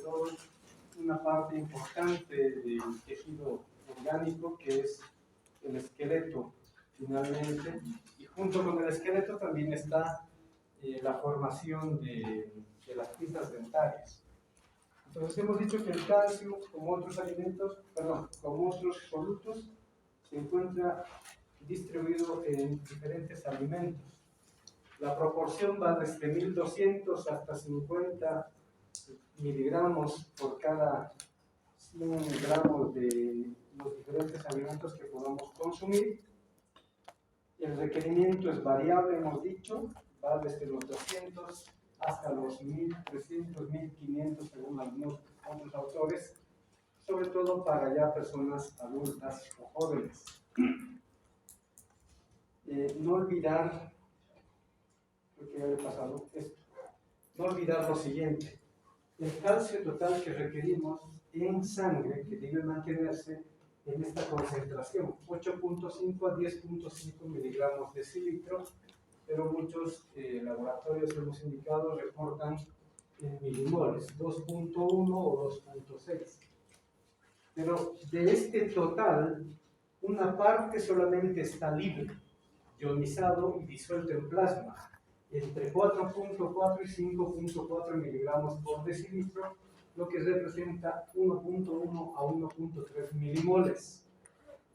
todo una parte importante del tejido orgánico que es el esqueleto finalmente, y junto con el esqueleto también está la formación de las piezas dentarias. Entonces hemos dicho que el calcio, como otros alimentos, como otros solutos, se encuentra distribuido en diferentes alimentos. La proporción va desde 1200 hasta 50 miligramos por cada 100 gramos de los diferentes alimentos que podamos consumir. El requerimiento es variable, hemos dicho, va desde los 200 hasta los 1300, 1500 según algunos otros autores, sobre todo para ya personas adultas o jóvenes. No olvidar, creo que ya he pasado esto, no olvidar lo siguiente: el calcio total que requerimos en sangre, que debe mantenerse en esta concentración, 8.5 a 10.5 miligramos de decilitro, pero muchos laboratorios hemos indicado reportan en milimoles, 2.1 o 2.6. Pero de este total, una parte solamente está libre, ionizado y disuelto en plasma, entre 4.4 y 5.4 miligramos por decilitro, lo que representa 1.1 a 1.3 milimoles.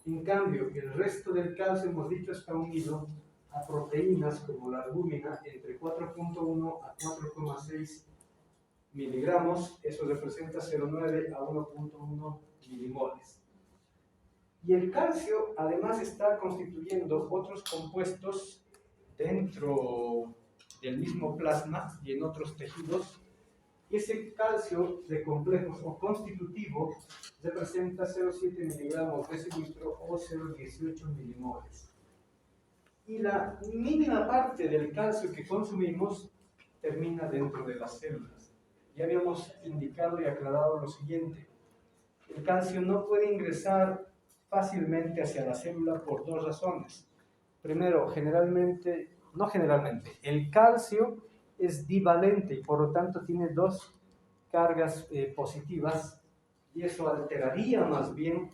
En cambio, el resto del calcio, hemos dicho, está unido a proteínas como la albúmina entre 4.1 a 4.6 miligramos, eso representa 0.9 a 1.1 milimoles. Y el calcio además está constituyendo otros compuestos dentro del mismo plasma y en otros tejidos. Ese calcio de complejos o constitutivo representa 0,7 miligramos de decilitro o 0,18 milimoles. Y la mínima parte del calcio que consumimos termina dentro de las células. Ya habíamos indicado y aclarado lo siguiente: el calcio no puede ingresar fácilmente hacia la célula por dos razones. Primero, el calcio es divalente y por lo tanto tiene dos cargas positivas, y eso alteraría más bien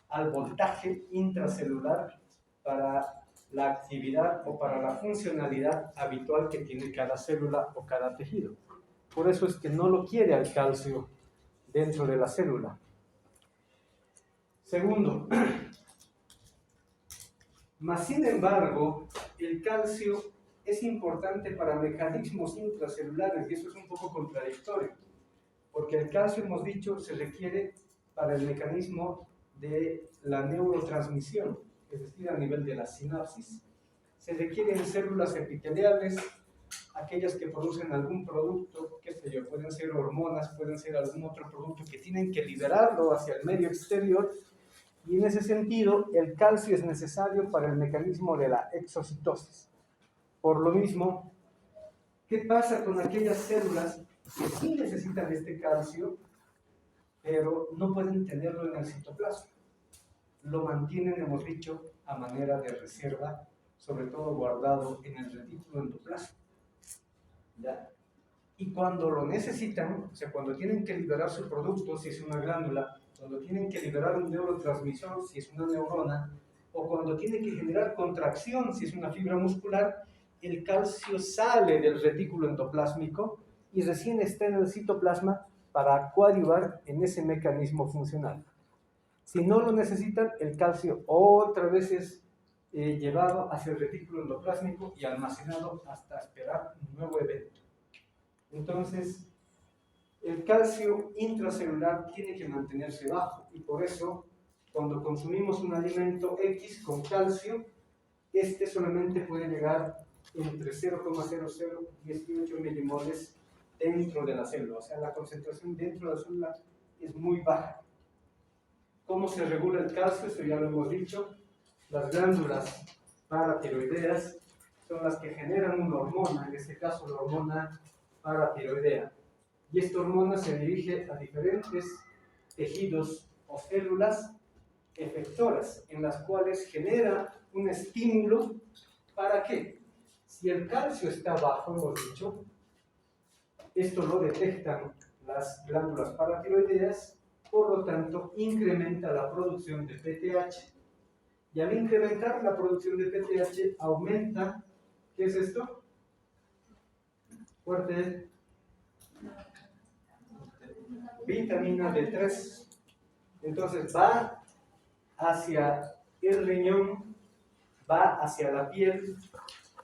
al voltaje intracelular para la actividad o para la funcionalidad habitual que tiene cada célula o cada tejido. Por eso es que no lo quiere al calcio dentro de la célula. Segundo, mas sin embargo, el calcio es importante para mecanismos intracelulares, y eso es un poco contradictorio, porque el calcio, hemos dicho, se requiere para el mecanismo de la neurotransmisión, es decir, a nivel de la sinapsis. Se requiere en células epiteliales, aquellas que producen algún producto, qué sé yo, pueden ser hormonas, pueden ser algún otro producto que tienen que liberarlo hacia el medio exterior, y en ese sentido el calcio es necesario para el mecanismo de la exocitosis. Por lo mismo, ¿qué pasa con aquellas células que sí necesitan este calcio, pero no pueden tenerlo en el citoplasma? Lo mantienen, hemos dicho, a manera de reserva, sobre todo guardado en el retículo endoplasma. ¿Ya? Y cuando lo necesitan, o sea, cuando tienen que liberar su producto, si es una glándula, cuando tienen que liberar un neurotransmisor, si es una neurona, o cuando tienen que generar contracción, si es una fibra muscular, el calcio sale del retículo endoplásmico y recién está en el citoplasma para coadyuvar en ese mecanismo funcional. Si no lo necesitan, el calcio otra vez es llevado hacia el retículo endoplásmico y almacenado hasta esperar un nuevo evento. Entonces, el calcio intracelular tiene que mantenerse bajo, y por eso, cuando consumimos un alimento X con calcio, este solamente puede llegar entre 0,0018 milimoles dentro de la célula, o sea, la concentración dentro de la célula es muy baja. ¿Cómo se regula el calcio? Eso ya lo hemos dicho. Las glándulas paratiroideas son las que generan una hormona, en este caso la hormona paratiroidea. Y esta hormona se dirige a diferentes tejidos o células efectoras, en las cuales genera un estímulo. ¿Para qué? Si el calcio está bajo, hemos dicho, Esto lo detectan las glándulas paratiroideas, por lo tanto incrementa la producción de PTH, y al incrementar la producción de PTH aumenta, ¿qué es esto? Fuerte, vitamina D3. Entonces va hacia el riñón, va hacia la piel.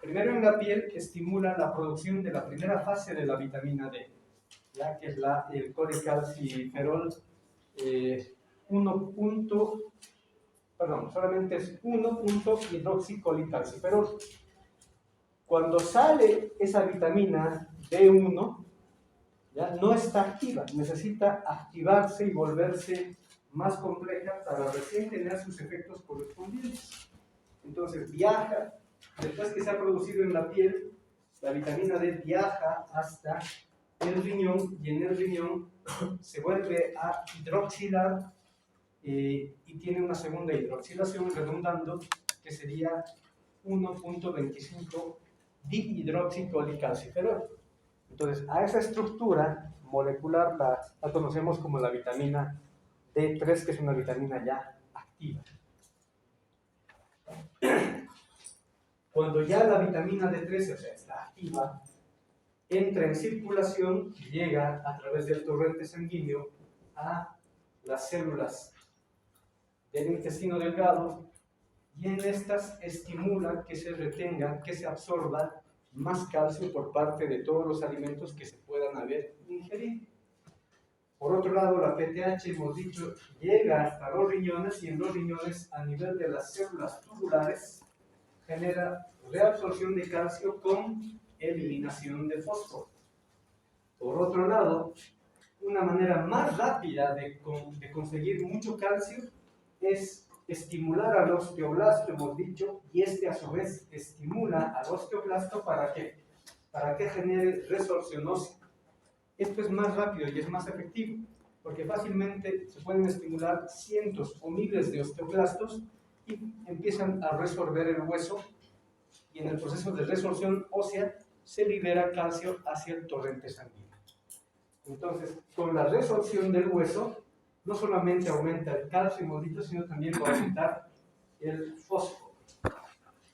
Primero en la piel estimula la producción de la primera fase de la vitamina D, ya que es el colecalciferol 1-hidroxicolicalciferol. Cuando sale esa vitamina D1, ¿ya? No está activa, necesita activarse y volverse más compleja para recién tener sus efectos correspondientes. Entonces viaja, después que se ha producido en la piel, la vitamina D viaja hasta el riñón, y en el riñón se vuelve a hidroxilar y tiene una segunda hidroxilación redundando, que sería 1.25 dihidroxicolicalciferol. Entonces, a esa estructura molecular la conocemos como la vitamina D3, que es una vitamina ya activa. Cuando ya la vitamina D3, o sea, está activa, entra en circulación y llega a través del torrente sanguíneo a las células del intestino delgado, y en estas estimula que se retenga, que se absorba más calcio por parte de todos los alimentos que se puedan haber ingerido. Por otro lado, la PTH, hemos dicho, llega hasta los riñones, y en los riñones, a nivel de las células tubulares, genera reabsorción de calcio con eliminación de fósforo. Por otro lado, una manera más rápida de conseguir mucho calcio es estimular al osteoblasto, hemos dicho, y este a su vez estimula al osteoblasto ¿para qué? Para que genere resorción ósea. Esto es más rápido y es más efectivo, porque fácilmente se pueden estimular cientos o miles de osteoblastos y empiezan a resorber el hueso, y en el proceso de resorción ósea se libera calcio hacia el torrente sanguíneo. Entonces, con la resorción del hueso, no solamente aumenta el calcio, hemos dicho, sino también va a aumentar el fósforo.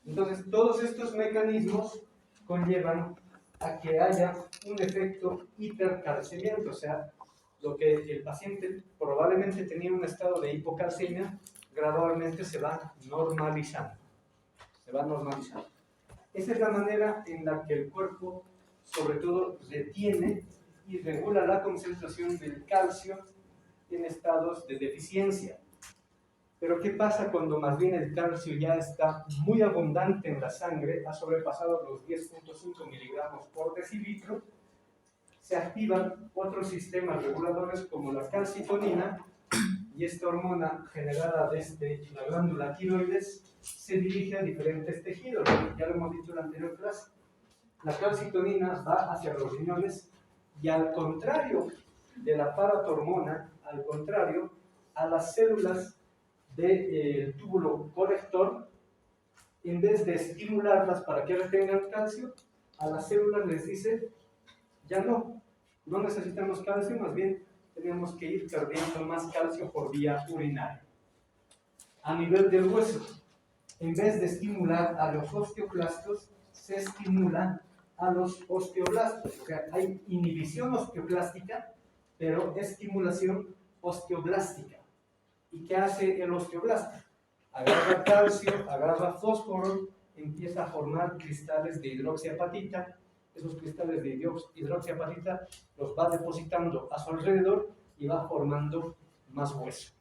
Entonces, todos estos mecanismos conllevan a que haya un efecto hipercalcemiento, o sea, lo que el paciente probablemente tenía un estado de hipocalcemia, gradualmente se va normalizando. Se va normalizando. Esa es la manera en la que el cuerpo, sobre todo, retiene y regula la concentración del calcio en estados de deficiencia. Pero ¿qué pasa cuando más bien el calcio ya está muy abundante en la sangre, ha sobrepasado los 10.5 miligramos por decilitro? Se activan otros sistemas reguladores como la calcitonina, y esta hormona generada desde la glándula tiroides se dirige a diferentes tejidos, ya lo hemos dicho en la anterior clase. La calcitonina va hacia los riñones, y al contrario de la paratormona, al contrario, a las células del túbulo colector, en vez de estimularlas para que retengan calcio, a las células les dice, ya no necesitamos calcio, más bien tenemos que ir perdiendo más calcio por vía urinaria. A nivel del hueso, en vez de estimular a los osteoclastos, se estimula a los osteoblastos. O sea, hay inhibición osteoclástica, pero estimulación osteoblástica. ¿Y qué hace el osteoblasto? Agarra calcio, agarra fósforo, empieza a formar cristales de hidroxiapatita. Esos cristales de hidroxiapatita los va depositando a su alrededor y va formando más hueso.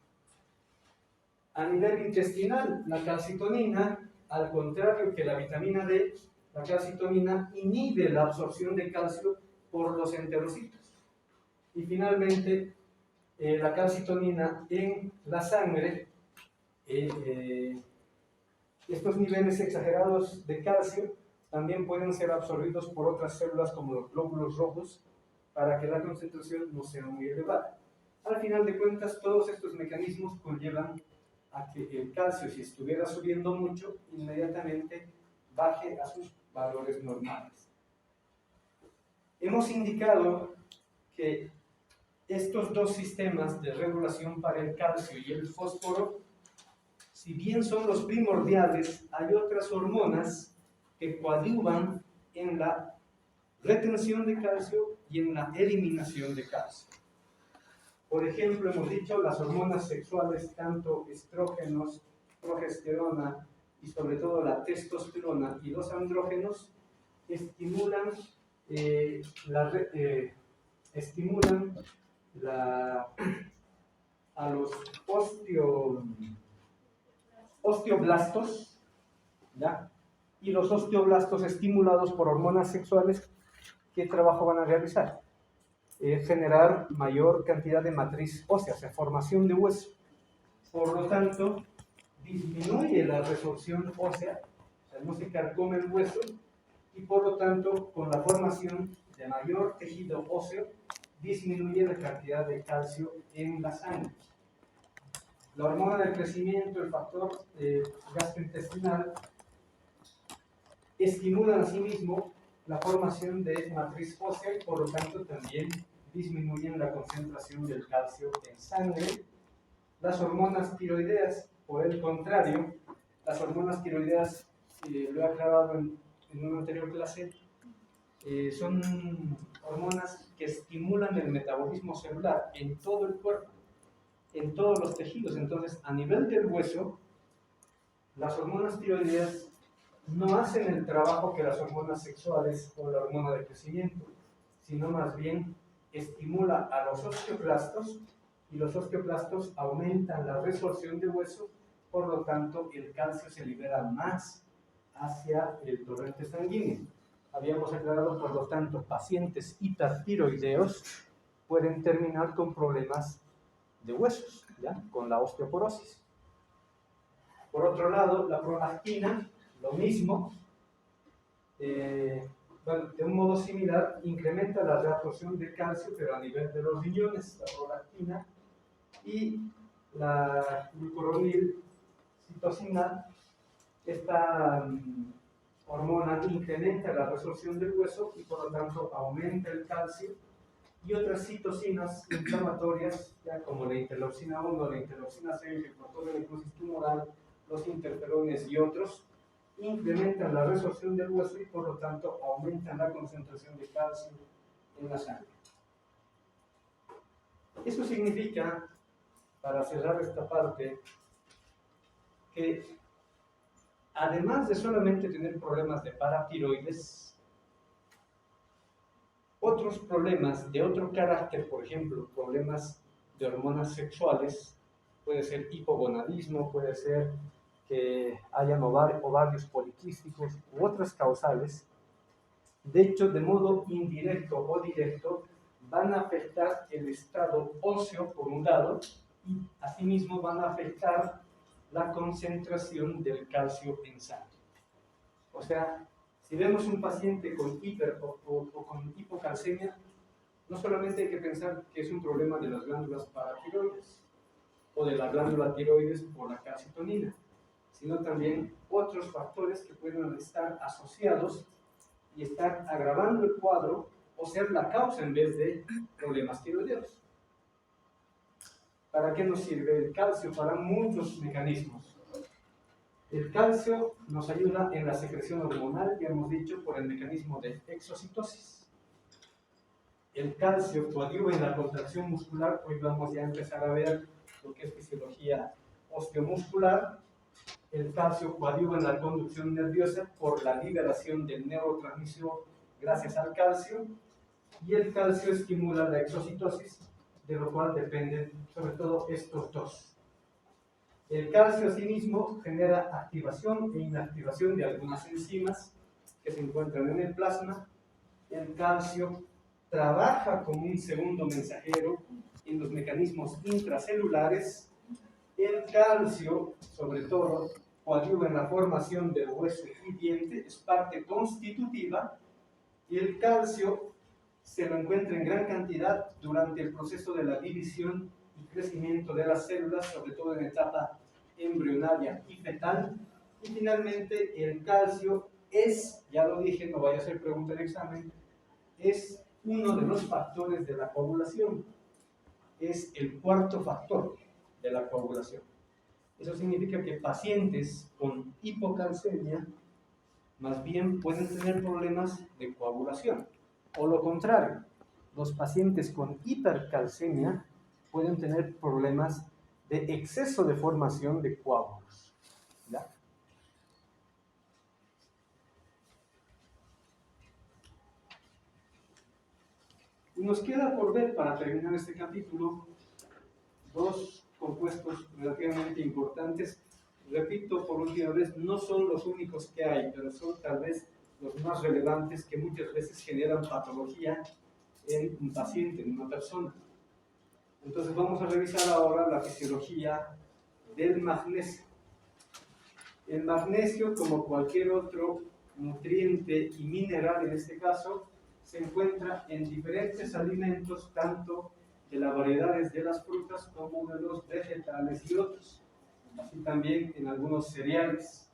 A nivel intestinal, la calcitonina, al contrario que la vitamina D, la calcitonina inhibe la absorción de calcio por los enterocitos. Y finalmente, la calcitonina en la sangre, estos niveles exagerados de calcio también pueden ser absorbidos por otras células como los glóbulos rojos, para que la concentración no sea muy elevada. Al final de cuentas, todos estos mecanismos conllevan a que el calcio, si estuviera subiendo mucho, inmediatamente baje a sus valores normales. Hemos indicado que estos dos sistemas de regulación para el calcio y el fósforo, si bien son los primordiales, hay otras hormonas que coadyuvan en la retención de calcio y en la eliminación de calcio. Por ejemplo, hemos dicho las hormonas sexuales, tanto estrógenos, progesterona y sobre todo la testosterona y los andrógenos, estimulan, a los osteoblastos, ¿ya? Y los osteoblastos estimulados por hormonas sexuales, ¿qué trabajo van a realizar? Generar mayor cantidad de matriz ósea, o sea, formación de hueso. Por lo tanto, disminuye la resorción ósea, o sea, no se carcome el hueso, y por lo tanto, con la formación de mayor tejido óseo, disminuye la cantidad de calcio en la sangre. La hormona del crecimiento, el factor gastrointestinal, estimulan asimismo la formación de matriz ósea y por lo tanto también disminuyen la concentración del calcio en sangre. Las hormonas tiroideas, por el contrario, las hormonas tiroideas, lo he aclarado en una anterior clase, son hormonas que estimulan el metabolismo celular en todo el cuerpo, en todos los tejidos. Entonces, a nivel del hueso, las hormonas tiroideas no hacen el trabajo que las hormonas sexuales o la hormona de crecimiento, sino más bien estimula a los osteoclastos, y los osteoclastos aumentan la resorción de hueso, por lo tanto el calcio se libera más hacia el torrente sanguíneo. Habíamos aclarado, por lo tanto, pacientes hipertiroideos pueden terminar con problemas de huesos, ¿ya? Con la osteoporosis. Por otro lado, la prolactina, lo mismo, bueno, de un modo similar, incrementa la reabsorción de calcio, pero a nivel de los riñones, la prolactina, y la glucuronilcitosina, esta hormona incrementa la resorción del hueso y por lo tanto aumenta el calcio, y otras citocinas inflamatorias, ya como la interleucina 1, la interleucina 6, el factor de necrosis tumoral, los interferones y otros, incrementan la resorción del hueso y por lo tanto aumentan la concentración de calcio en la sangre. Eso significa, para cerrar esta parte, que además de solamente tener problemas de paratiroides, otros problemas de otro carácter, por ejemplo, problemas de hormonas sexuales, puede ser hipogonadismo, puede ser que hayan ovarios poliquísticos u otras causales, de hecho, de modo indirecto o directo, van a afectar el estado óseo por un lado y asimismo van a afectar la concentración del calcio en sangre. O sea, si vemos un paciente con hiper o con hipocalcemia, no solamente hay que pensar que es un problema de las glándulas paratiroides o de la glándula tiroides por la calcitonina, sino también otros factores que pueden estar asociados y estar agravando el cuadro o ser la causa en vez de problemas tiroideos. ¿Para qué nos sirve el calcio? Para muchos mecanismos. El calcio nos ayuda en la secreción hormonal, ya hemos dicho, por el mecanismo de exocitosis. El calcio coadyuva en la contracción muscular. Hoy vamos ya a empezar a ver lo que es fisiología osteomuscular. El calcio coadyuva en la conducción nerviosa por la liberación del neurotransmisor gracias al calcio, y el calcio estimula la exocitosis, de lo cual dependen sobre todo estos dos. El calcio asimismo genera activación e inactivación de algunas enzimas que se encuentran en el plasma. El calcio trabaja como un segundo mensajero en los mecanismos intracelulares. El calcio, sobre todo, coadyuva en la formación del hueso y diente, es parte constitutiva, y el calcio se lo encuentra en gran cantidad durante el proceso de la división y crecimiento de las células, sobre todo en etapa embrionaria y fetal. Y finalmente el calcio es, ya lo dije, no vaya a ser pregunta en examen, es uno de los factores de la coagulación. Es el cuarto factor de la coagulación. Eso significa que pacientes con hipocalcemia más bien pueden tener problemas de coagulación. O lo contrario, los pacientes con hipercalcemia pueden tener problemas de exceso de formación de coágulos. ¿Ya? Y nos queda por ver, para terminar este capítulo, dos compuestos relativamente importantes. Repito por última vez, no son los únicos que hay, pero son tal vez los más relevantes que muchas veces generan patología en un paciente, en una persona. Entonces vamos a revisar ahora la fisiología del magnesio. El magnesio, como cualquier otro nutriente y mineral en este caso, se encuentra en diferentes alimentos, tanto de las variedades de las frutas como de los vegetales y otros. Así también en algunos cereales,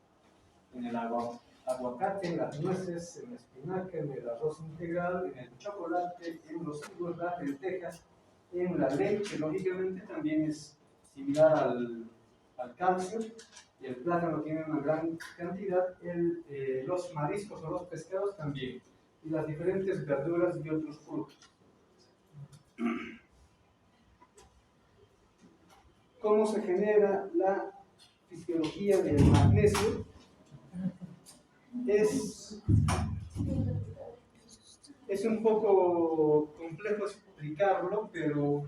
en el aguacate, en las nueces, en la espinaca, en el arroz integral, en el chocolate, en los jugos, las lentejas, en la leche, lógicamente también es similar al calcio, y el plátano tiene una gran cantidad, los mariscos o los pescados también, y las diferentes verduras y otros frutos. ¿Cómo se genera la fisiología del magnesio? Es un poco complejo explicarlo, pero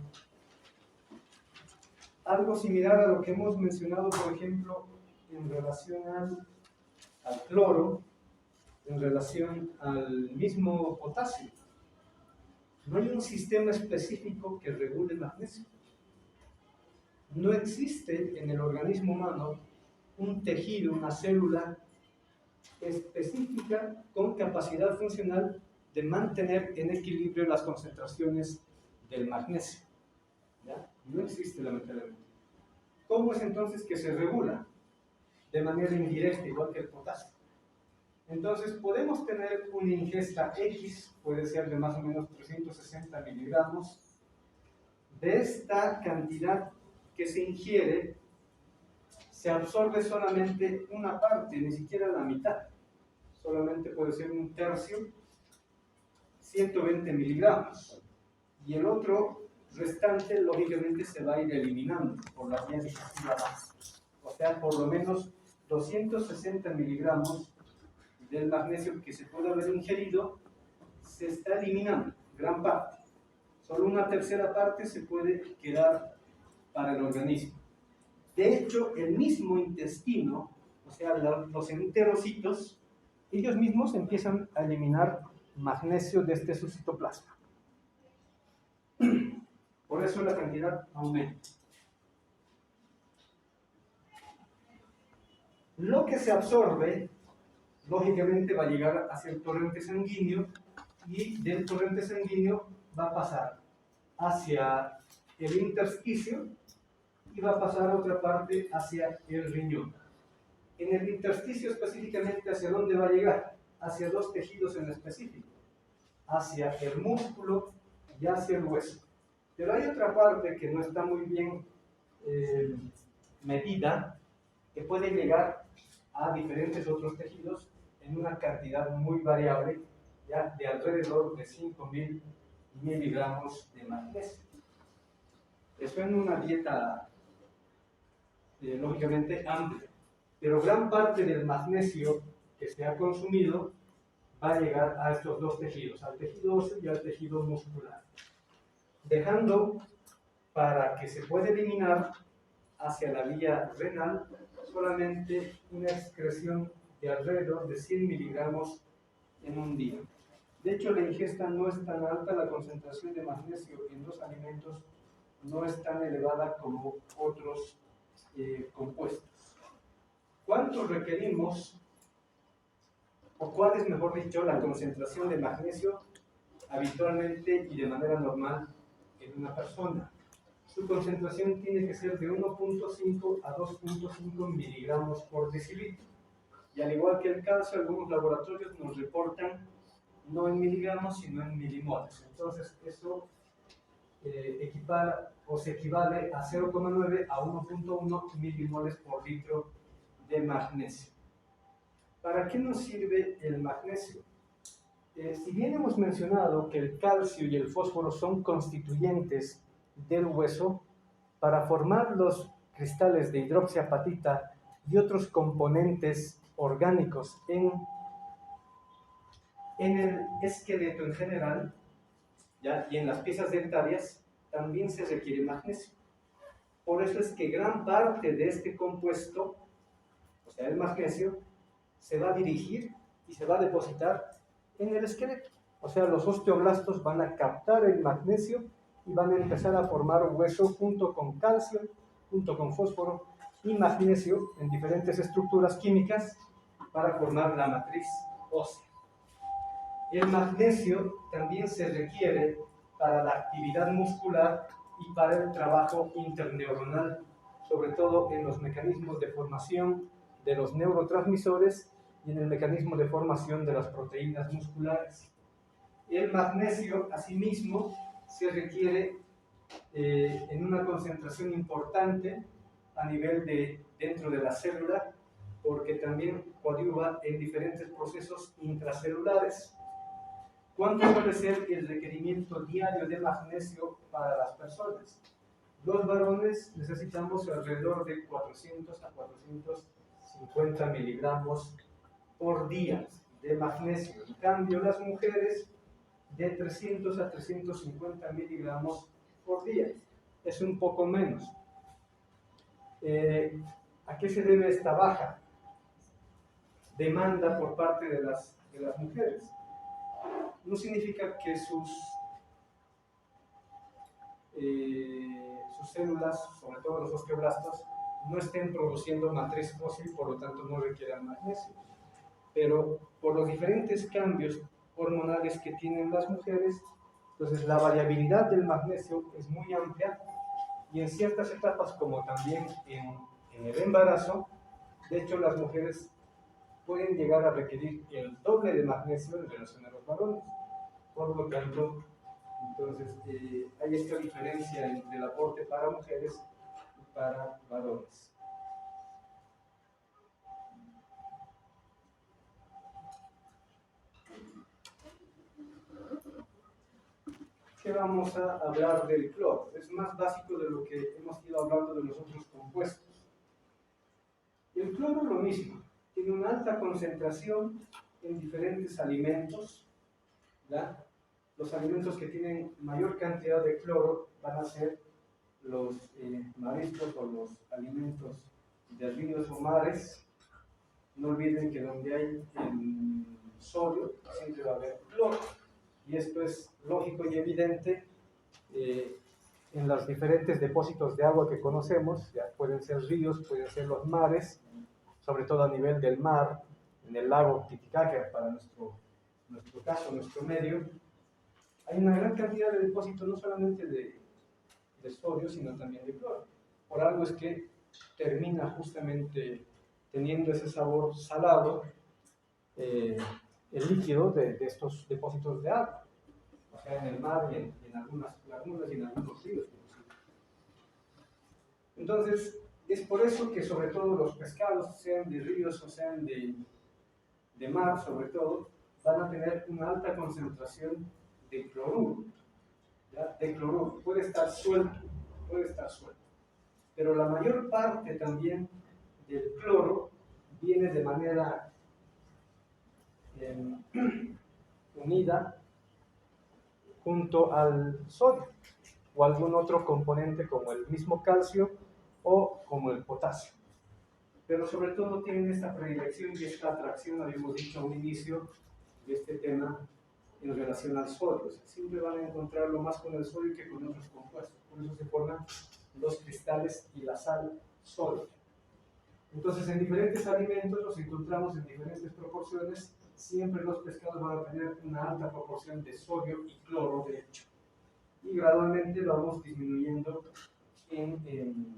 algo similar a lo que hemos mencionado, por ejemplo, en relación al cloro, en relación al mismo potasio. No hay un sistema específico que regule el magnesio. No existe en el organismo humano un tejido, una célula específica con capacidad funcional de mantener en equilibrio las concentraciones del magnesio. ¿Ya? No existe, lamentablemente. ¿Cómo es entonces que se regula? De manera indirecta, igual que el potasio. Entonces podemos tener una ingesta X, puede ser de más o menos 360 miligramos. De esta cantidad que se ingiere, se absorbe solamente una parte, ni siquiera la mitad. Solamente puede ser un tercio, 120 miligramos. Y el otro restante, lógicamente, se va a ir eliminando por la vía digestiva. O sea, por lo menos 260 miligramos del magnesio que se puede haber ingerido se está eliminando, gran parte. Solo una tercera parte se puede quedar para el organismo. De hecho, el mismo intestino, o sea, los enterocitos, ellos mismos empiezan a eliminar magnesio de este su citoplasma. Por eso la cantidad aumenta. Lo que se absorbe, lógicamente, va a llegar hacia el torrente sanguíneo, y del torrente sanguíneo va a pasar hacia el intersticio y va a pasar otra parte hacia el riñón. En el intersticio específicamente, ¿hacia dónde va a llegar? Hacia dos tejidos en específico, hacia el músculo y hacia el hueso. Pero hay otra parte que no está muy bien medida, que puede llegar a diferentes otros tejidos en una cantidad muy variable, ya de alrededor de 5.000 miligramos de magnesio. Eso en una dieta lógicamente amplia, pero gran parte del magnesio que se ha consumido va a llegar a estos dos tejidos, al tejido óseo y al tejido muscular, dejando para que se pueda eliminar hacia la vía renal solamente una excreción de alrededor de 100 miligramos en un día. De hecho, la ingesta no es tan alta, la concentración de magnesio en los alimentos no es tan elevada como otros compuestos. ¿Cuánto requerimos, o cuál es, mejor dicho, la concentración de magnesio habitualmente y de manera normal en una persona? Su concentración tiene que ser de 1.5 a 2.5 miligramos por decilitro. Y al igual que el calcio, algunos laboratorios nos reportan no en miligramos, sino en milimoles. Entonces, eso equipara o se equivale a 0,9 a 1,1 milimoles por litro de magnesio. ¿Para qué nos sirve el magnesio? Si bien hemos mencionado que el calcio y el fósforo son constituyentes del hueso, para formar los cristales de hidroxiapatita y otros componentes orgánicos en el esqueleto en general, ¿ya? Y en las piezas dentarias, también se requiere magnesio. Por eso es que gran parte de este compuesto, o sea, el magnesio, se va a dirigir y se va a depositar en el esqueleto. O sea, los osteoblastos van a captar el magnesio y van a empezar a formar hueso junto con calcio, junto con fósforo y magnesio en diferentes estructuras químicas para formar la matriz ósea. El magnesio también se requiere para la actividad muscular y para el trabajo interneuronal, sobre todo en los mecanismos de formación de los neurotransmisores y en el mecanismo de formación de las proteínas musculares. El magnesio, asimismo, se requiere en una concentración importante a nivel de dentro de la célula, porque también coadyuva en diferentes procesos intracelulares. ¿Cuánto suele ser el requerimiento diario de magnesio para las personas? Los varones necesitamos alrededor de 400 a 450 miligramos por día de magnesio. En cambio, las mujeres de 300 a 350 miligramos por día. Es un poco menos. ¿A qué se debe esta baja demanda por parte de las mujeres? No significa que sus células, sobre todo los osteoblastos, no estén produciendo matriz fósil, por lo tanto no requieran magnesio. Pero por los diferentes cambios hormonales que tienen las mujeres, entonces la variabilidad del magnesio es muy amplia y en ciertas etapas, como también en el embarazo, de hecho las mujeres pueden llegar a requerir el doble de magnesio en relación a los varones. Por lo tanto, entonces hay esta diferencia entre el aporte para mujeres y para varones. ¿Qué vamos a hablar del cloro? Es más básico de lo que hemos ido hablando de los otros compuestos. El cloro lo mismo, tiene una alta concentración en diferentes alimentos, ¿ya? Los alimentos que tienen mayor cantidad de cloro van a ser los mariscos o los alimentos de ríos o mares. No olviden que donde hay sodio siempre va a haber cloro. Y esto es lógico y evidente en los diferentes depósitos de agua que conocemos, ya pueden ser ríos, pueden ser los mares, sobre todo a nivel del mar, en el lago Titicaca, para nuestro caso, nuestro medio. Hay una gran cantidad de depósitos, no solamente de sodio, sino también de cloro. Por algo es que termina justamente teniendo ese sabor salado el líquido de estos depósitos de agua, o sea, en el mar y en algunas lagunas y en algunos ríos. Entonces, es por eso que sobre todo los pescados, sean de ríos o sean de mar, sobre todo, van a tener una alta concentración de cloruro. ¿Ya? De cloruro, puede estar suelto, pero la mayor parte también del cloro viene de manera unida junto al sodio o algún otro componente como el mismo calcio o como el potasio. Pero sobre todo tienen esta predilección y esta atracción, habíamos dicho a un inicio de este tema, en relación al sodio. O sea, siempre van a encontrarlo más con el sodio que con otros compuestos. Por eso se forman los cristales y la sal sodio. Entonces, en diferentes alimentos los encontramos en diferentes proporciones. Siempre los pescados van a tener una alta proporción de sodio y cloro, de hecho. Y gradualmente vamos disminuyendo en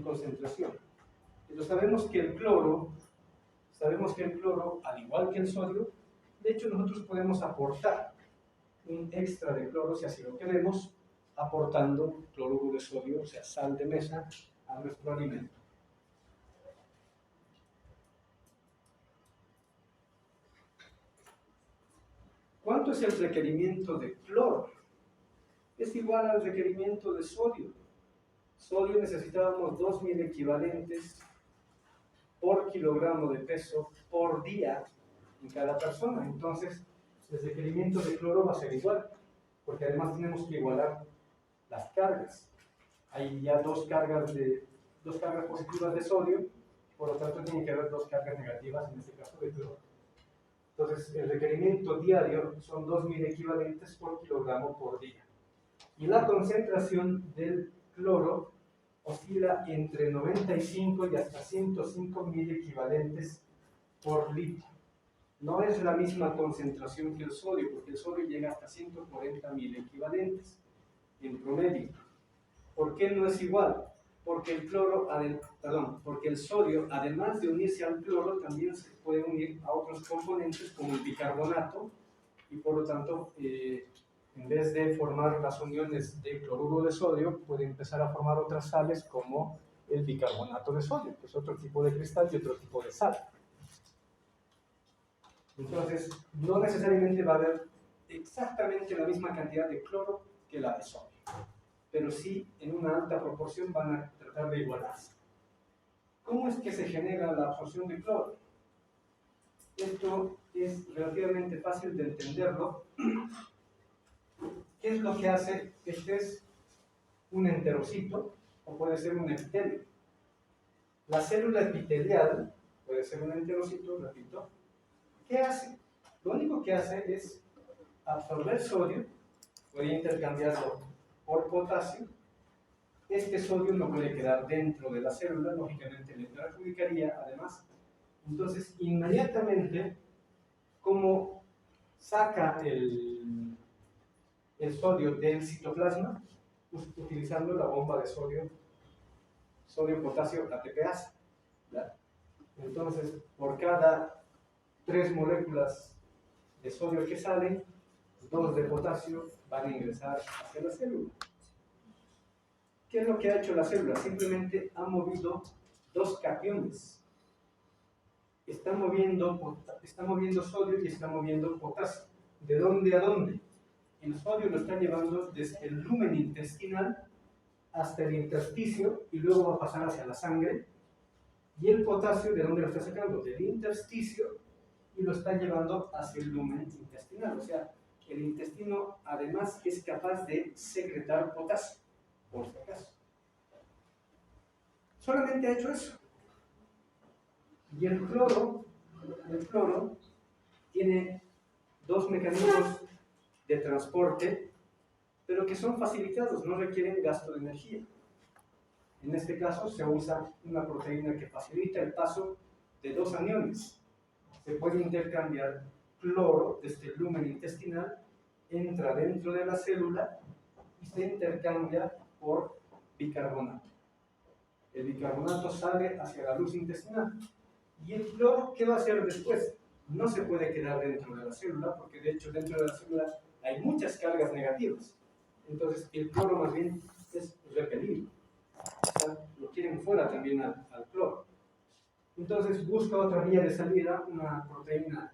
concentración. Pero sabemos que el cloro, al igual que el sodio, De hecho, nosotros podemos aportar un extra de cloro, si así lo queremos, aportando cloruro de sodio, o sea, sal de mesa, a nuestro alimento. ¿Cuánto es el requerimiento de cloro? Es igual al requerimiento de sodio. Sodio necesitábamos 2000 equivalentes por kilogramo de peso por día en cada persona. Entonces, el requerimiento de cloro va a ser igual, porque además tenemos que igualar las cargas. Hay ya dos cargas positivas de sodio, por lo tanto tiene que haber dos cargas negativas, en este caso de cloro. Entonces, el requerimiento diario son 2000 equivalentes por kilogramo por día. Y la concentración del cloro oscila entre 95 y hasta 105.000 equivalentes por litro. No es la misma concentración que el sodio, porque el sodio llega hasta 140.000 equivalentes en promedio. ¿Por qué no es igual? Porque el sodio, además de unirse al cloro, también se puede unir a otros componentes como el bicarbonato, y por lo tanto, en vez de formar las uniones de cloruro de sodio, puede empezar a formar otras sales como el bicarbonato de sodio, que es otro tipo de cristal y otro tipo de sal. Entonces, no necesariamente va a haber exactamente la misma cantidad de cloro que la de sodio, pero sí en una alta proporción van a tratar de igualarse. ¿Cómo es que se genera la absorción de cloro? Esto es relativamente fácil de entenderlo. ¿Qué es lo que hace? Este es un enterocito o puede ser un epitelio. La célula epitelial puede ser un enterocito, repito. ¿Qué hace? Lo único que hace es absorber sodio, puede intercambiarlo por potasio. Este sodio no puede quedar dentro de la célula, lógicamente le perjudicaría además. Entonces, inmediatamente, como saca el sodio del citoplasma, utilizando la bomba de sodio-potasio ATPase. Entonces, por cada 3 moléculas de sodio que salen, 2 de potasio van a ingresar hacia la célula. ¿Qué es lo que ha hecho la célula? Simplemente ha movido 2 cationes. Está moviendo sodio y está moviendo potasio. ¿De dónde a dónde? El sodio lo está llevando desde el lumen intestinal hasta el intersticio y luego va a pasar hacia la sangre. Y el potasio, ¿de dónde lo está sacando? Del intersticio y lo está llevando hacia el lumen intestinal. O sea, el intestino además es capaz de secretar potasio, por si acaso. Solamente ha hecho eso. Y el cloro tiene 2 mecanismos de transporte, pero que son facilitados, no requieren gasto de energía. En este caso se usa una proteína que facilita el paso de 2 aniones. Se puede intercambiar cloro desde el lumen intestinal, entra dentro de la célula y se intercambia por bicarbonato. El bicarbonato sale hacia la luz intestinal. ¿Y el cloro qué va a hacer después? No se puede quedar dentro de la célula, porque de hecho dentro de la célula hay muchas cargas negativas. Entonces el cloro más bien es repelido. O sea, lo quieren fuera también al cloro. Entonces busca otra vía de salida, una proteína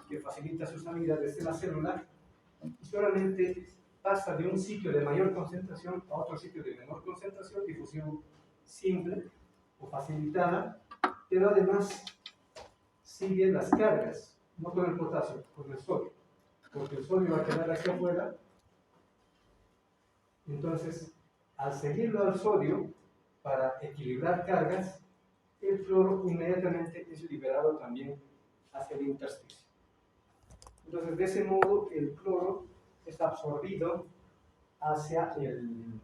que facilita su salida desde la célula, y solamente pasa de un sitio de mayor concentración a otro sitio de menor concentración, difusión simple o facilitada, pero además sigue las cargas, no con el potasio, con el sodio, porque el sodio va a quedar aquí afuera. Entonces, al seguirlo al sodio, para equilibrar cargas, el cloro inmediatamente es liberado también hacia el intersticio. Entonces, de ese modo, el cloro es absorbido hacia el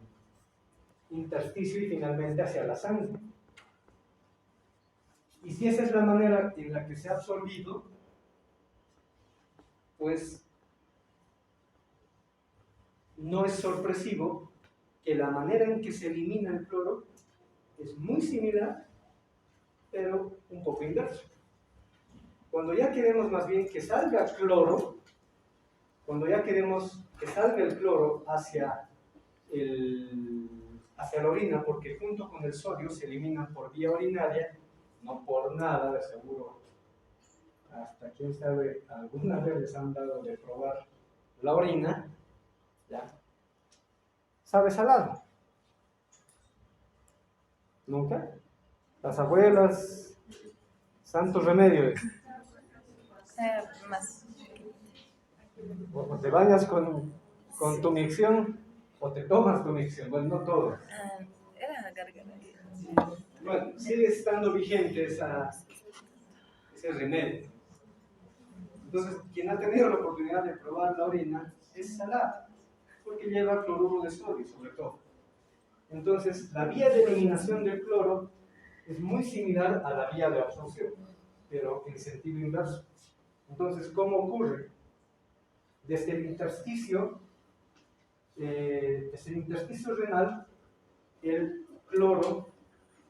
intersticio y finalmente hacia la sangre. Y si esa es la manera en la que se ha absorbido, pues no es sorpresivo que la manera en que se elimina el cloro es muy similar, pero un poco inverso. Cuando ya queremos más bien que salga cloro, cuando ya queremos que salga el cloro hacia la orina, porque junto con el sodio se elimina por vía urinaria, no por nada, de seguro, hasta quién sabe, alguna vez les han dado de probar la orina, ¿ya? ¿Sabe salado? ¿Nunca? Las abuelas, santos remedios. Más. O te bañas con tu micción o te tomas tu micción. Bueno, no todo. Era garganta. Bueno, sigue estando vigente ese remedio. Entonces, quien ha tenido la oportunidad de probar la orina es salada, porque lleva cloruro de sodio, sobre todo. Entonces, la vía de eliminación del cloro es muy similar a la vía de absorción, pero en sentido inverso. Entonces, ¿cómo ocurre? Desde el intersticio renal, el cloro,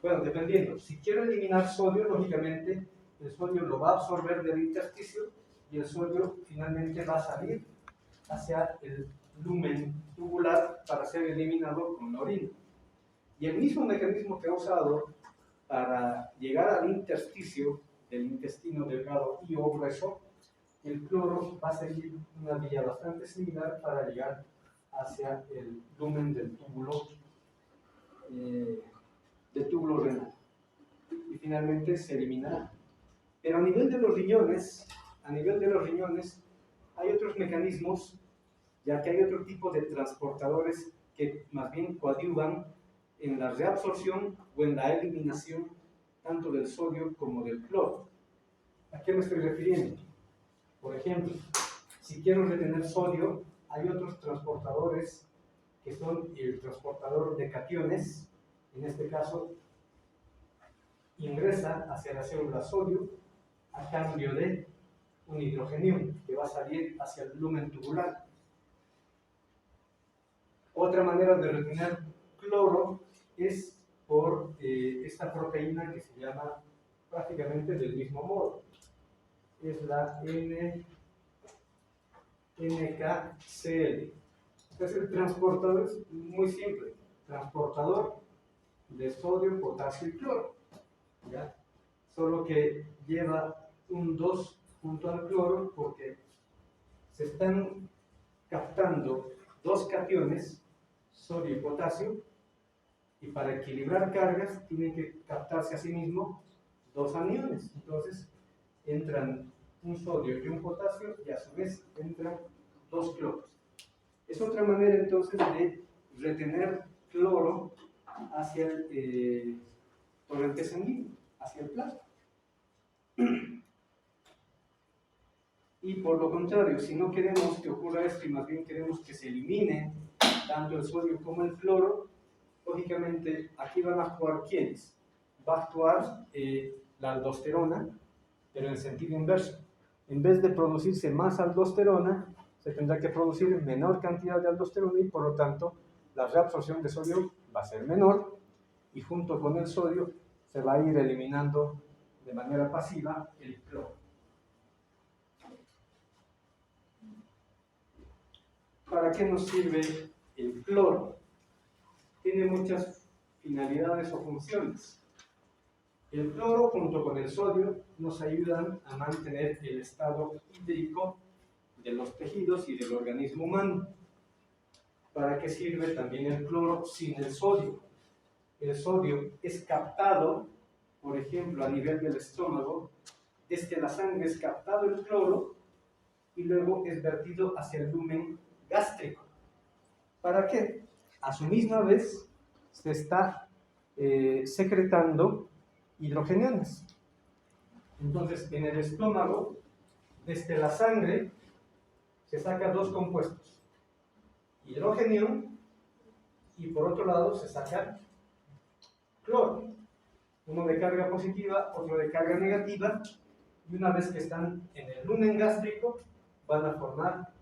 bueno, dependiendo, si quiero eliminar sodio, lógicamente el sodio lo va a absorber del intersticio y el sodio finalmente va a salir hacia el lumen tubular para ser eliminado con la orina. Y el mismo mecanismo que ha usado para llegar al intersticio del intestino delgado y o grueso, el cloro va a seguir una vía bastante similar para llegar hacia el lumen del túbulo renal. Y finalmente se eliminará. Pero a nivel de los riñones, hay otros mecanismos, ya que hay otro tipo de transportadores que más bien coadyuvan en la reabsorción o en la eliminación tanto del sodio como del cloro. ¿A qué me estoy refiriendo? Por ejemplo, si quiero retener sodio, hay otros transportadores que son el transportador de cationes. En este caso, ingresa hacia la célula sodio a cambio de un hidrogenión que va a salir hacia el lumen tubular. Otra manera de retener cloro es por esta proteína que se llama prácticamente del mismo modo. Es la NKCl. Entonces el transportador es muy simple, transportador de sodio, potasio y cloro, ¿ya? Solo que lleva un 2 junto al cloro porque se están captando dos cationes, sodio y potasio, y para equilibrar cargas tienen que captarse a sí mismo dos aniones. Entonces entran un sodio y un potasio y a su vez entran dos cloros. Es otra manera entonces de retener cloro hacia el torrente sanguíneo, hacia el plasma. Y por lo contrario, si no queremos que ocurra esto y más bien queremos que se elimine tanto el sodio como el cloro, lógicamente aquí van a actuar ¿quiénes? Va a actuar la aldosterona, pero en sentido inverso. En vez de producirse más aldosterona, se tendrá que producir menor cantidad de aldosterona y por lo tanto la reabsorción de sodio va a ser menor y junto con el sodio se va a ir eliminando de manera pasiva el cloro. ¿Para qué nos sirve el cloro? Tiene muchas finalidades o funciones. El cloro junto con el sodio nos ayudan a mantener el estado hídrico de los tejidos y del organismo humano. ¿Para qué sirve también el cloro sin el sodio? El sodio es captado, por ejemplo, a nivel del estómago, desde la sangre es captado el cloro y luego es vertido hacia el lumen gástrico. ¿Para qué? A su misma vez se está secretando hidrogeniones. Entonces, en el estómago, desde la sangre, se sacan dos compuestos, hidrogenión, y por otro lado se saca cloro, uno de carga positiva, otro de carga negativa, y una vez que están en el lumen gástrico, van a formar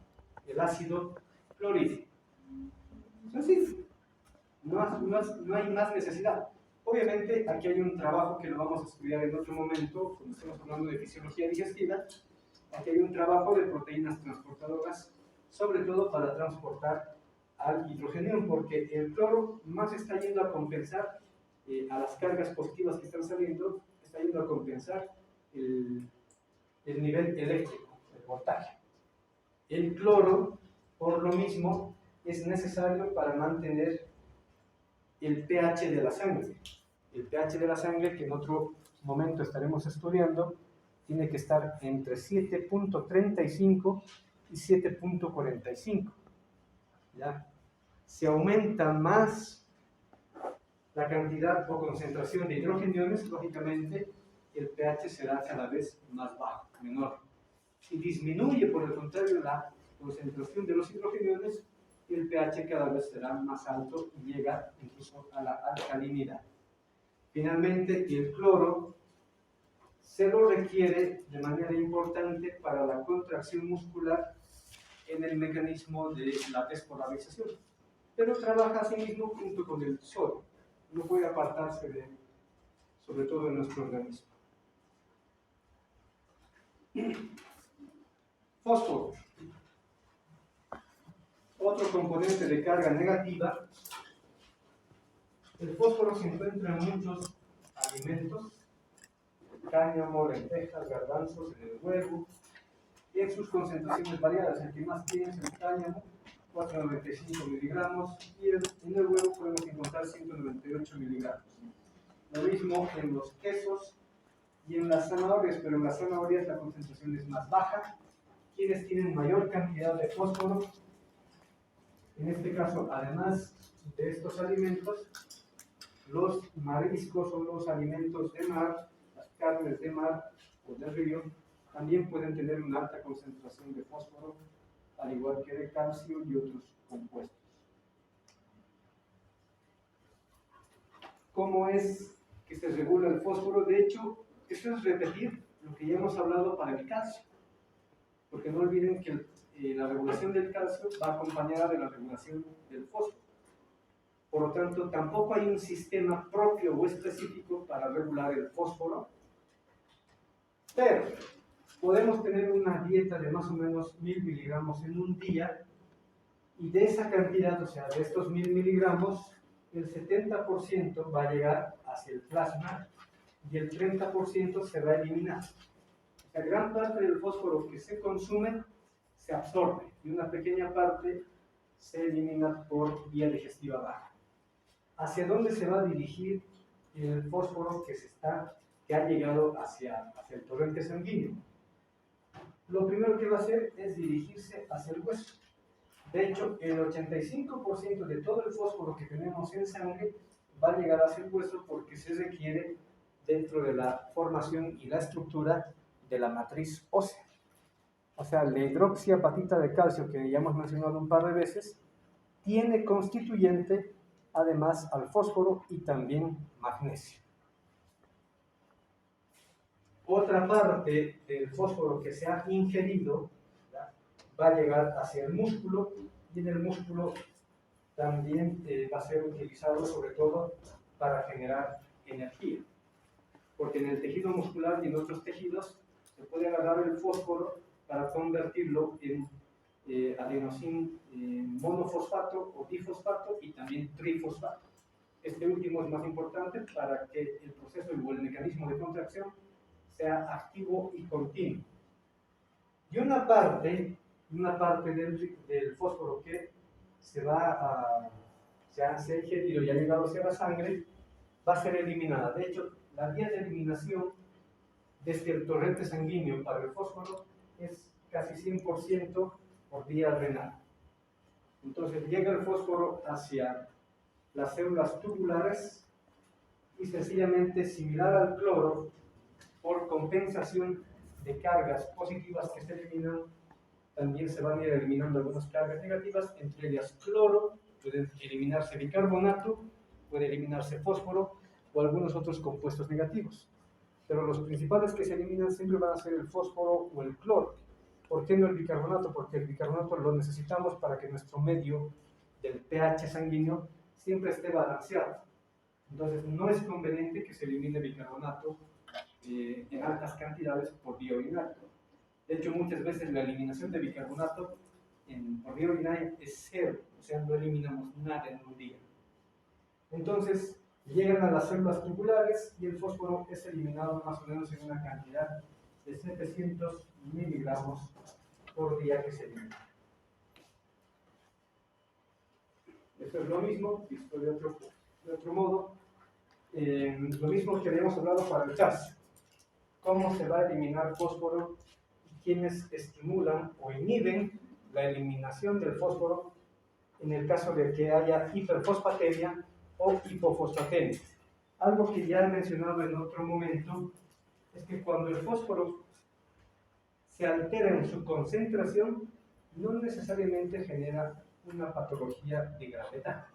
el ácido clorhídrico. Sencillo, no hay más necesidad. Obviamente, aquí hay un trabajo que lo vamos a estudiar en otro momento, cuando estemos hablando de fisiología digestiva. Aquí hay un trabajo de proteínas transportadoras, sobre todo para transportar al hidrogenión, porque el cloro más está yendo a compensar a las cargas positivas que están saliendo, está yendo a compensar el nivel eléctrico, el voltaje. El cloro, por lo mismo, es necesario para mantener el pH de la sangre. El pH de la sangre, que en otro momento estaremos estudiando, tiene que estar entre 7.35 y 7.45. ¿Ya? Si aumenta más la cantidad o concentración de hidrogeniones, lógicamente el pH será cada vez más bajo, menor. Si disminuye, por el contrario, la concentración de los hidrogeniones, el pH cada vez será más alto y llega incluso a la alcalinidad. Finalmente, el cloro se lo requiere de manera importante para la contracción muscular en el mecanismo de la despolarización, pero trabaja asimismo junto con el sodio, no puede apartarse de, sobre todo en nuestro organismo. Fósforo, otro componente de carga negativa. El fósforo se encuentra en muchos alimentos, cáñamo, lentejas, garbanzos, en el huevo, y en sus concentraciones variadas. El que más tiene es el cáñamo, 495 miligramos, y en el huevo podemos encontrar 198 miligramos. Lo mismo en los quesos y en las zanahorias, pero en las zanahorias la concentración es más baja. Quienes tienen mayor cantidad de fósforo, en este caso, además de estos alimentos, los mariscos o los alimentos de mar, las carnes de mar o de río, también pueden tener una alta concentración de fósforo, al igual que de calcio y otros compuestos. ¿Cómo es que se regula el fósforo? De hecho, esto es repetir lo que ya hemos hablado para el calcio, porque no olviden que la regulación del calcio va acompañada de la regulación del fósforo. Por lo tanto, tampoco hay un sistema propio o específico para regular el fósforo, pero podemos tener una dieta de más o menos 1000 miligramos en un día, y de esa cantidad, o sea, de estos 1000 miligramos, el 70% va a llegar hacia el plasma y el 30% se va a eliminar. O sea, gran parte del fósforo que se consume se absorbe y una pequeña parte se elimina por vía digestiva baja. ¿Hacia dónde se va a dirigir el fósforo que ha llegado hacia el torrente sanguíneo? Lo primero que va a hacer es dirigirse hacia el hueso. De hecho, el 85% de todo el fósforo que tenemos en sangre va a llegar hacia el hueso porque se requiere dentro de la formación y la estructura de la matriz ósea. O sea, la hidroxiapatita de calcio, que ya hemos mencionado un par de veces, tiene constituyente además al fósforo y también magnesio. Otra parte del fósforo que se ha ingerido, ¿ya?, va a llegar hacia el músculo, y en el músculo también va a ser utilizado sobre todo para generar energía, porque en el tejido muscular y en otros tejidos se puede agarrar el fósforo para convertirlo en adenosin monofosfato o difosfato y también trifosfato. Este último es más importante para que el proceso o el mecanismo de contracción sea activo y continuo. Y una parte del fósforo que se ha ingerido y ha llegado hacia la sangre va a ser eliminada. De hecho, la vía de eliminación desde el torrente sanguíneo para el fósforo es casi 100% por vía renal. Entonces llega el fósforo hacia las células tubulares y sencillamente, similar al cloro, por compensación de cargas positivas que se eliminan, también se van a ir eliminando algunas cargas negativas, entre ellas cloro, puede eliminarse bicarbonato, puede eliminarse fósforo o algunos otros compuestos negativos. Pero los principales que se eliminan siempre van a ser el fósforo o el cloro. ¿Por qué no el bicarbonato? Porque el bicarbonato lo necesitamos para que nuestro medio del pH sanguíneo siempre esté balanceado. Entonces, no es conveniente que se elimine bicarbonato en altas cantidades por vía urinaria. De hecho, muchas veces la eliminación de bicarbonato por vía urinaria es cero, o sea, no eliminamos nada en un día. Entonces, llegan a las células tubulares y el fósforo es eliminado más o menos en una cantidad de 700 miligramos por día que se elimina. Esto es lo mismo, visto de otro modo. Lo mismo que habíamos hablado para el calcio. ¿Cómo se va a eliminar fósforo? ¿Quiénes estimulan o inhiben la eliminación del fósforo en el caso de que haya hiperfosfatemia o hipofosfatemia? Algo que ya he mencionado en otro momento es que cuando el fósforo se altera en su concentración, no necesariamente genera una patología de gravedad.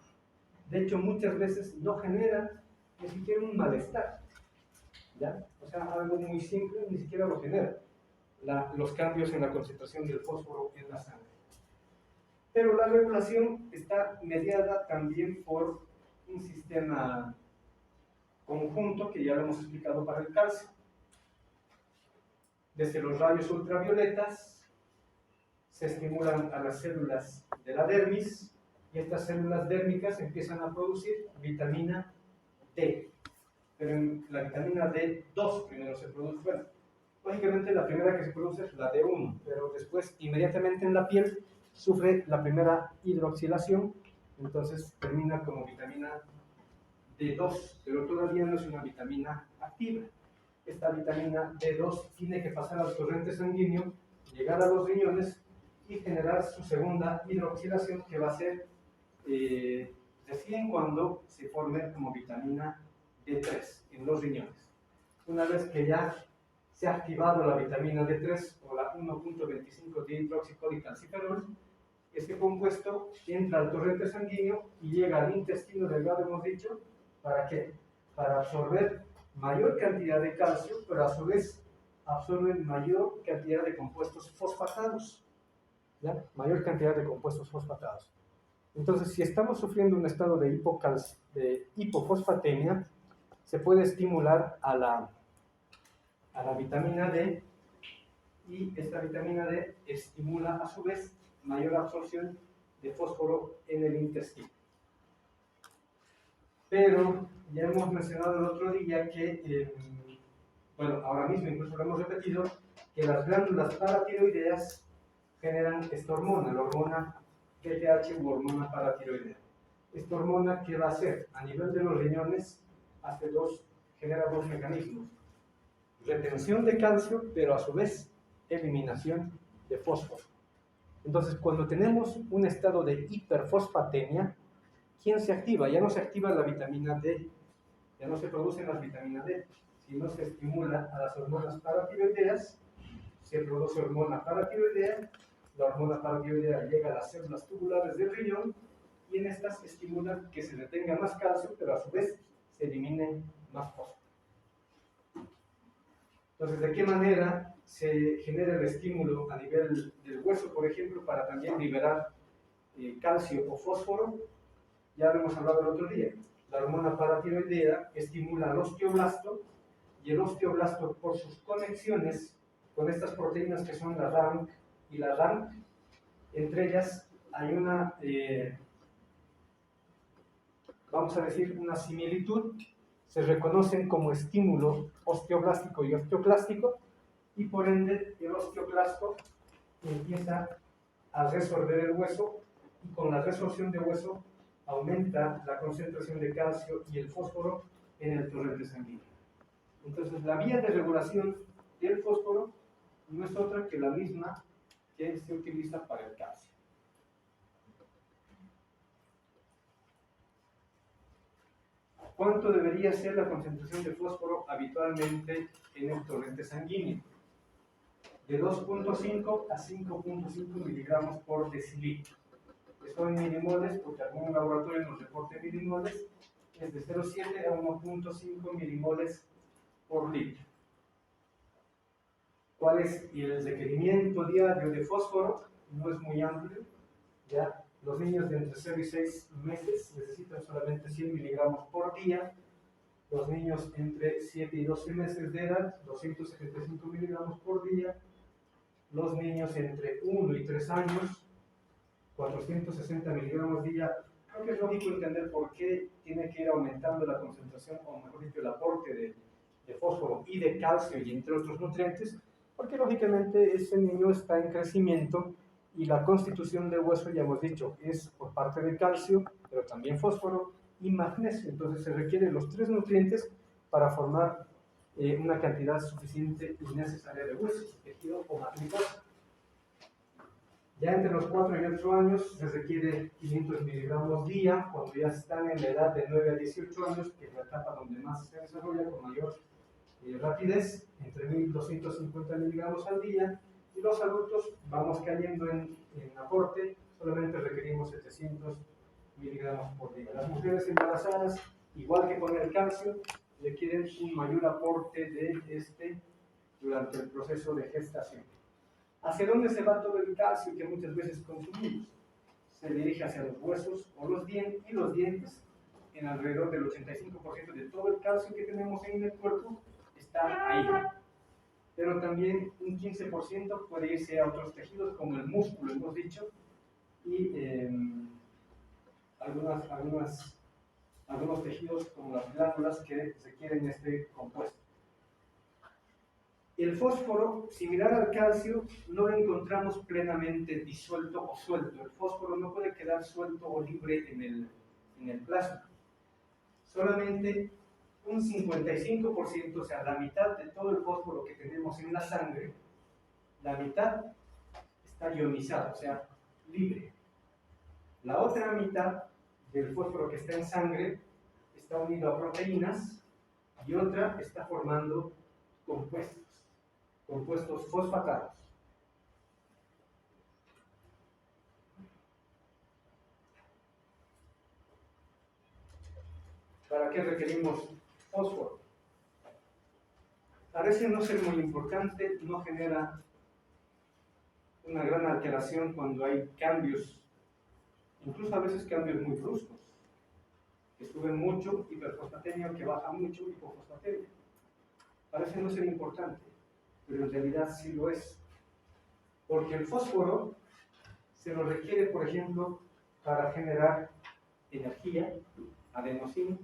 De hecho, muchas veces no genera ni siquiera un malestar, ¿ya? O sea, algo muy simple ni siquiera lo genera, los cambios en la concentración del fósforo en la sangre. Pero la regulación está mediada también por un sistema conjunto que ya lo hemos explicado para el calcio. Desde los rayos ultravioletas se estimulan a las células de la dermis y estas células dérmicas empiezan a producir vitamina D. Pero en la vitamina D2 primero se produce. Bueno, lógicamente la primera que se produce es la D1, pero después inmediatamente en la piel sufre la primera hidroxilación, entonces termina como vitamina D2, pero todavía no es una vitamina activa. Esta vitamina D2 tiene que pasar al torrente sanguíneo, llegar a los riñones y generar su segunda hidroxilación, que va a ser recién cuando se forme como vitamina D3 en los riñones. Una vez que ya se ha activado la vitamina D3 o la 1.25 dihidroxicodicalciferol, este compuesto entra al torrente sanguíneo y llega al intestino delgado, hemos dicho, ¿para qué? Para absorber mayor cantidad de calcio, pero a su vez absorbe mayor cantidad de compuestos fosfatados, ¿ya? Mayor cantidad de compuestos fosfatados. Entonces, si estamos sufriendo un estado de hipofosfatemia, se puede estimular a la vitamina D, y esta vitamina D estimula a su vez mayor absorción de fósforo en el intestino. Pero ya hemos mencionado el otro día que, bueno, ahora mismo incluso lo hemos repetido, que las glándulas paratiroideas generan esta hormona, la hormona PTH u hormona paratiroidea. Esta hormona, ¿qué va a hacer? A nivel de los riñones genera dos mecanismos: retención de calcio, pero a su vez eliminación de fósforo. Entonces, cuando tenemos un estado de hiperfosfatemia, ¿quién se activa? Ya no se activa la vitamina D, ya no se producen las vitaminas D, sino se estimula a las hormonas paratiroideas, se produce hormona paratiroidea, la hormona paratiroidea llega a las células tubulares del riñón y en estas estimulan que se retenga más calcio, pero a su vez se elimine más fósforo. Entonces, ¿de qué manera se genera el estímulo a nivel del hueso, por ejemplo, para también liberar calcio o fósforo? Ya lo hemos hablado el otro día. La hormona paratiroidea estimula al osteoblasto, y el osteoblasto, por sus conexiones con estas proteínas que son la RAM y la RAN, entre ellas hay una, vamos a decir, una similitud. Se reconocen como estímulo osteoblástico y osteoclástico, y por ende el osteoclasto empieza a resorber el hueso, y con la resorción de hueso aumenta la concentración de calcio y el fósforo en el torrente sanguíneo. Entonces, la vía de regulación del fósforo no es otra que la misma que se utiliza para el calcio. ¿Cuánto debería ser la concentración de fósforo habitualmente en el torrente sanguíneo? De 2.5 a 5.5 miligramos por decilitro. Eso en milimoles, porque algún laboratorio nos reporte milimoles, es de 0,7 a 1.5 milimoles por litro. ¿Cuál es el requerimiento diario de fósforo? No es muy amplio, ¿ya? Los niños de entre 0 y 6 meses necesitan solamente 100 miligramos por día, Los niños entre 7 y 12 meses de edad, 275 miligramos por día. Los niños entre 1 y 3 años, 460 miligramos día. Creo que es lógico entender por qué tiene que ir aumentando la concentración, o mejor dicho, el aporte de fósforo y de calcio y entre otros nutrientes, porque lógicamente ese niño está en crecimiento y la constitución del hueso, ya hemos dicho, es por parte de calcio, pero también fósforo y magnesio. Entonces se requieren los tres nutrientes para formar una cantidad suficiente y necesaria de hueso, tejido o matricosa. Ya entre los 4 y 8 años se requiere 500 miligramos día, cuando ya están en la edad de 9 a 18 años, que es la etapa donde más se desarrolla con mayor rapidez, entre 1250 miligramos al día, y los adultos vamos cayendo en aporte, solamente requerimos 700 miligramos por día. Las mujeres embarazadas, igual que con el calcio, requieren un mayor aporte de este durante el proceso de gestación. ¿Hacia dónde se va todo el calcio que muchas veces consumimos? Se dirige hacia los huesos o los dientes, y los dientes, en alrededor del 85% de todo el calcio que tenemos en el cuerpo, está ahí. Pero también un 15% puede irse a otros tejidos, como el músculo, hemos dicho, y algunos tejidos, como las glándulas, que requieren este compuesto. El fósforo, similar al calcio, no lo encontramos plenamente disuelto o suelto. El fósforo no puede quedar suelto o libre en el plasma. Solamente un 55%, o sea, la mitad de todo el fósforo que tenemos en la sangre, la mitad está ionizado, o sea, libre. La otra mitad del fósforo que está en sangre está unido a proteínas y otra está formando compuestos fosfatados. ¿Para qué requerimos fósforo? Parece no ser muy importante, no genera una gran alteración cuando hay cambios, incluso a veces cambios muy bruscos, que suben mucho, hiperfosfatemia, que baja mucho, hipofosfatemia. Parece no ser importante, pero en realidad sí lo es. Porque el fósforo se lo requiere, por ejemplo, para generar energía, adenosina,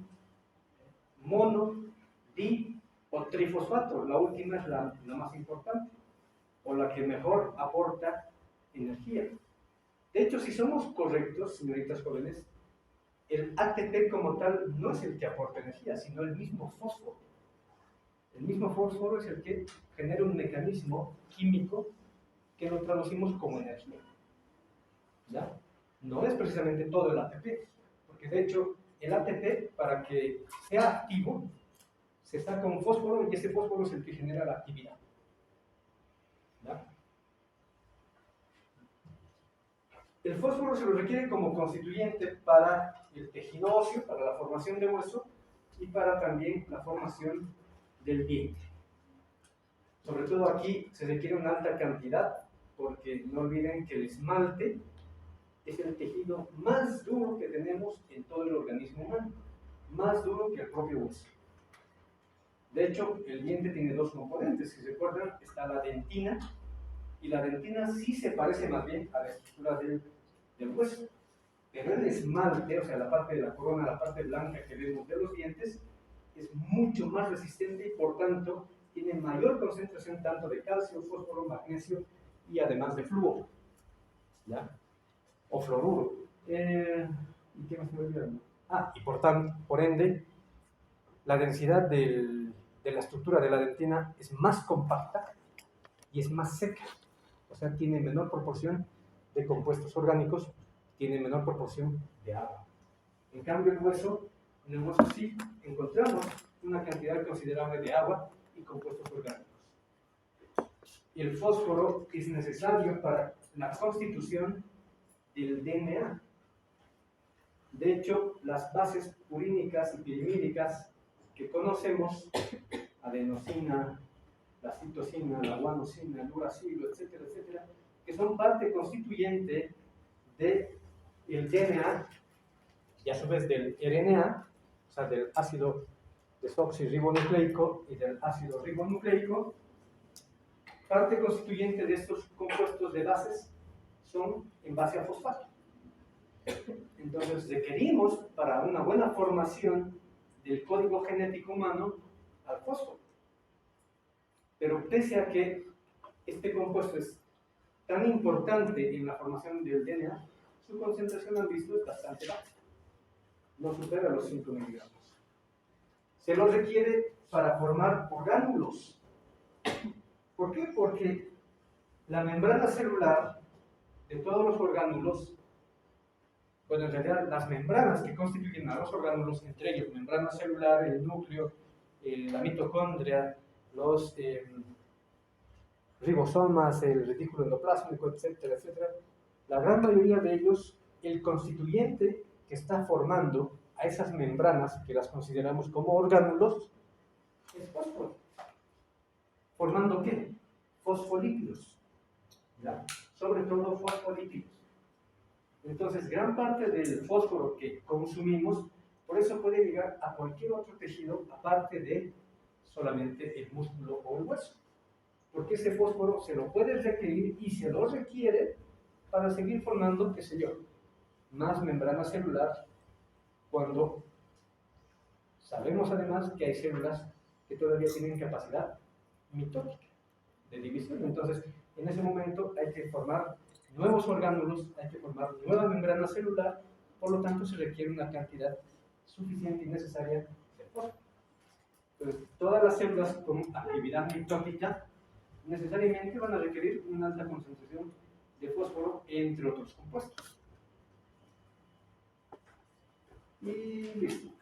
mono, di o trifosfato. La última es la más importante, o la que mejor aporta energía. De hecho, si somos correctos, señoritas jóvenes, el ATP como tal no es el que aporta energía, sino el mismo fósforo. El mismo fósforo es el que genera un mecanismo químico que lo traducimos como energía. ¿Ya? No es precisamente todo el ATP, porque de hecho el ATP, para que sea activo, se saca un fósforo y ese fósforo es el que genera la actividad. ¿Ya? El fósforo se lo requiere como constituyente para el tejido óseo, para la formación de hueso y para también la formación del diente. Sobre todo aquí se requiere una alta cantidad, porque no olviden que el esmalte es el tejido más duro que tenemos en todo el organismo humano, más duro que el propio hueso. De hecho, el diente tiene dos componentes, si se acuerdan, está la dentina, y la dentina sí se parece más bien a la estructura del hueso, pero el esmalte, o sea, la parte de la corona, la parte blanca que vemos de los dientes, es mucho más resistente y por tanto tiene mayor concentración tanto de calcio, fósforo, magnesio y además de flúor, ¿ya? O fluoruro. ¿Y qué más me olvidando? Y por ende, la densidad de la estructura de la dentina es más compacta y es más seca, o sea, tiene menor proporción de compuestos orgánicos, tiene menor proporción de agua. En cambio, en el hueso sí encontramos una cantidad considerable de agua y compuestos orgánicos. Y el fósforo es necesario para la constitución del DNA. De hecho, las bases purínicas y pirimídicas que conocemos, adenosina, la citosina, la guanosina, el uracilo, etcétera, etcétera, que son parte constituyente del DNA y a su vez del RNA, o sea, del ácido desoxirribonucleico y del ácido ribonucleico. Parte constituyente de estos compuestos de bases son en base a fosfato. Entonces requerimos para una buena formación del código genético humano al fósforo. Pero pese a que este compuesto es tan importante en la formación del DNA, su concentración, han visto, es bastante baja. No supera los 5 miligramos. Se lo requiere para formar orgánulos. ¿Por qué? Porque la membrana celular de todos los orgánulos, bueno, en realidad las membranas que constituyen a los orgánulos, entre ellos membrana celular, el núcleo, la mitocondria, los ribosomas, el retículo endoplásmico, etcétera, etcétera, la gran mayoría de ellos, el constituyente que está formando a esas membranas, que las consideramos como orgánulos, es fósforo. ¿Formando qué? Fosfolípidos. ¿Ya? Sobre todo fosfolípidos. Entonces, gran parte del fósforo que consumimos, por eso puede llegar a cualquier otro tejido, aparte de solamente el músculo o el hueso. Porque ese fósforo se lo puede requerir y se lo requiere para seguir formando, qué sé yo, más membrana celular, cuando sabemos además que hay células que todavía tienen capacidad mitótica de división. Entonces, en ese momento hay que formar nuevos orgánulos, hay que formar nueva membrana celular, por lo tanto se requiere una cantidad suficiente y necesaria de fósforo. Entonces, todas las células con actividad mitótica necesariamente van a requerir una alta concentración de fósforo, entre otros compuestos. Y listo.